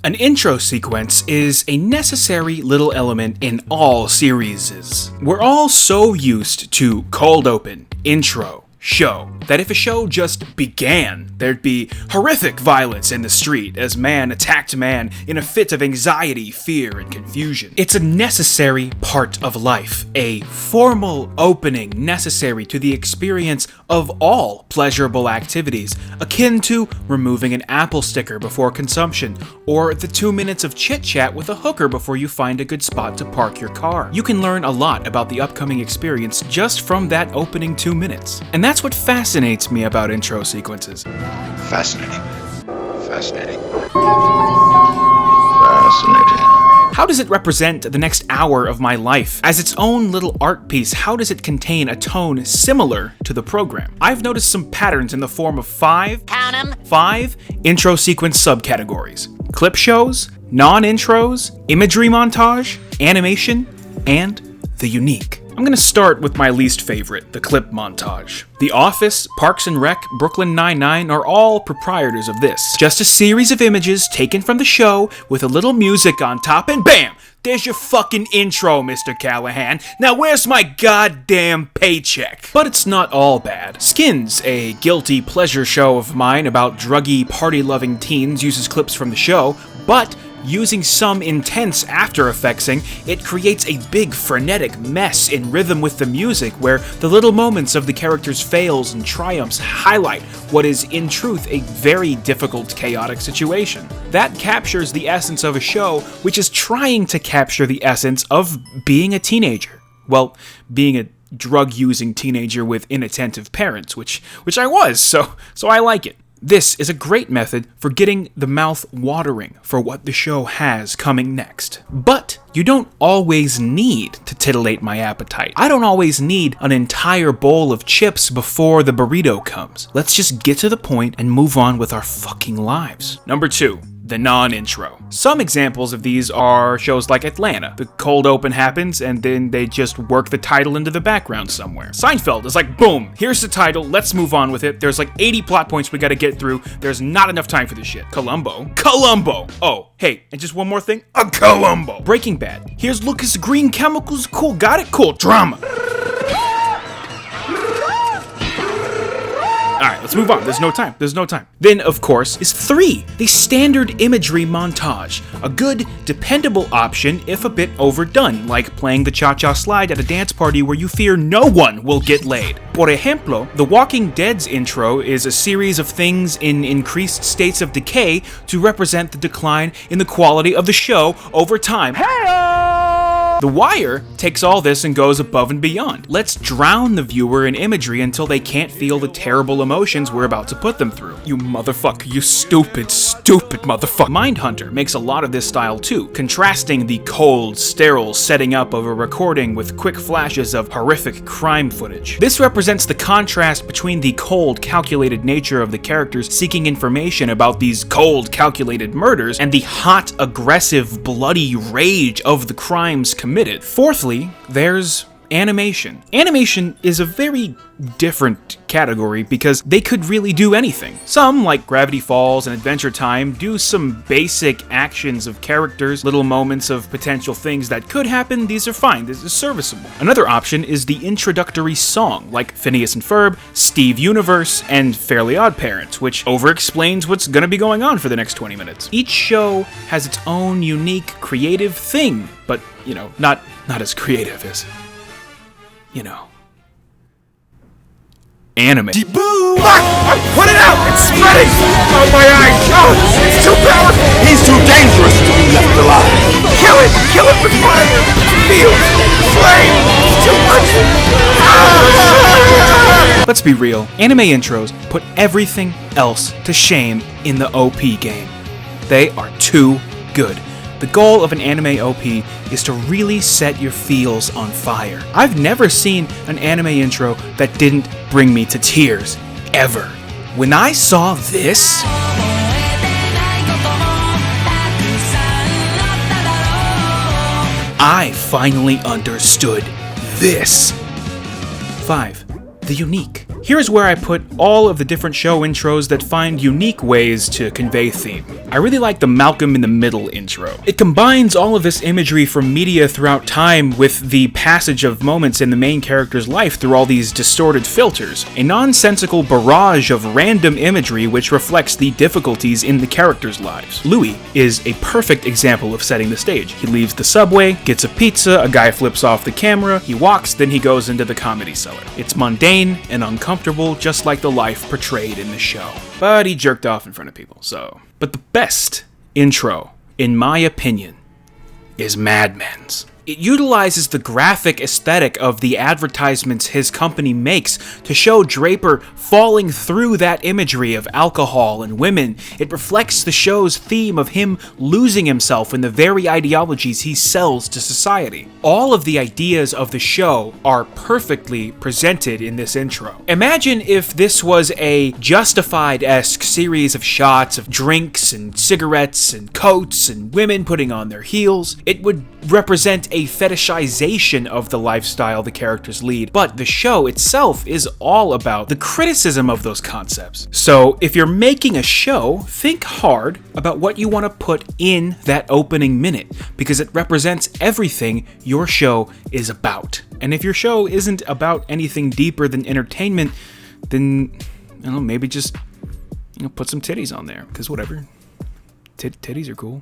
An intro sequence is a necessary little element in all series. We're all so used to cold open, intro, show, that if a show just began, there'd be horrific violence in the street as man attacked man in a fit of anxiety, fear, and confusion. It's a necessary part of life, a formal opening necessary to the experience of all pleasurable activities, akin to removing an Apple sticker before consumption, or the 2 minutes of chit-chat with a hooker before you find a good spot to park your car. You can learn a lot about the upcoming experience just from that opening 2 minutes. And that's what fascinates me about intro sequences. Fascinating. Fascinating. Fascinating. How does it represent the next hour of my life? As its own little art piece, how does it contain a tone similar to the program? I've noticed some patterns in the form of five intro sequence subcategories: clip shows, non-intros, imagery montage, animation, and the unique. I'm gonna start with my least favorite, the clip montage. The Office, Parks and Rec, Brooklyn Nine-Nine are all proprietors of this. Just a series of images taken from the show with a little music on top and BAM! There's your fucking intro, Mr. Callahan. Now where's my goddamn paycheck? But it's not all bad. Skins, a guilty pleasure show of mine about druggy, party-loving teens, uses clips from the show, but using some intense after effectsing, it creates a big frenetic mess in rhythm with the music where the little moments of the characters' fails and triumphs highlight what is in truth a very difficult, chaotic situation. That captures the essence of a show which is trying to capture the essence of being a teenager. Well, being a drug-using teenager with inattentive parents, which I was, so I like it. This is a great method for getting the mouth watering for what the show has coming next. But you don't always need to titillate my appetite. I don't always need an entire bowl of chips before the burrito comes. Let's just get to the point and move on with our fucking lives. Number 2. The non-intro. Some examples of these are shows like Atlanta. The cold open happens and then they just work the title into the background somewhere. Seinfeld is like, boom, here's the title, let's move on with it. There's like 80 plot points we gotta get through. There's not enough time for this shit. Columbo. Oh, hey, and just one more thing. A Columbo. Breaking Bad. Here's Lucas Green Chemicals. Cool, got it? Cool. Drama. Alright, let's move on. There's no time. Then, of course, is 3, the standard imagery montage. A good, dependable option if a bit overdone, like playing the cha-cha slide at a dance party where you fear no one will get laid. Por ejemplo, The Walking Dead's intro is a series of things in increased states of decay to represent the decline in the quality of the show over time. The Wire takes all this and goes above and beyond. Let's drown the viewer in imagery until they can't feel the terrible emotions we're about to put them through. You motherfucker, you stupid motherfucker. Mindhunter makes a lot of this style too, contrasting the cold, sterile setting up of a recording with quick flashes of horrific crime footage. This represents the contrast between the cold, calculated nature of the characters seeking information about these cold, calculated murders and the hot, aggressive, bloody rage of the crimes committed. Fourthly, there's animation. Animation is a very different category because they could really do anything. Some, like Gravity Falls and Adventure Time, do some basic actions of characters, little moments of potential things that could happen. These are fine. This is serviceable. Another option is the introductory song, like Phineas and Ferb, Steve Universe, and Fairly Odd Parents, which over-explains what's gonna be going on for the next 20 minutes. Each show has its own unique, creative thing, but, not as creative as, anime. Fuck! Put it out! It's spreading! Oh, my eyes! Oh, it's too powerful! He's too dangerous to be left alive! Kill it! Kill it with fire! Field! Flame! It's too much! Ah! Let's be real. Anime intros put everything else to shame in the OP game. They are too good. The goal of an anime OP is to really set your feels on fire. I've never seen an anime intro that didn't bring me to tears, ever. When I saw this, I finally understood this. 5. The unique. Here's where I put all of the different show intros that find unique ways to convey theme. I really like the Malcolm in the Middle intro. It combines all of this imagery from media throughout time with the passage of moments in the main character's life through all these distorted filters, a nonsensical barrage of random imagery which reflects the difficulties in the characters' lives. Louis is a perfect example of setting the stage. He leaves the subway, gets a pizza, a guy flips off the camera, he walks, then he goes into the comedy cellar. It's mundane and uncomfortable, just like the life portrayed in the show. But he jerked off in front of people, so. But the best intro, in my opinion, is Mad Men's. It utilizes the graphic aesthetic of the advertisements his company makes to show Draper falling through that imagery of alcohol and women. It reflects the show's theme of him losing himself in the very ideologies he sells to society. All of the ideas of the show are perfectly presented in this intro. Imagine if this was a Justified-esque series of shots of drinks and cigarettes and coats and women putting on their heels. It would represent a fetishization of the lifestyle the characters lead, but the show itself is all about the criticism of those concepts. So if you're making a show, think hard about what you want to put in that opening minute, because it represents everything your show is about. And if your show isn't about anything deeper than entertainment, then, maybe just, put some titties on there, because whatever. Titties are cool.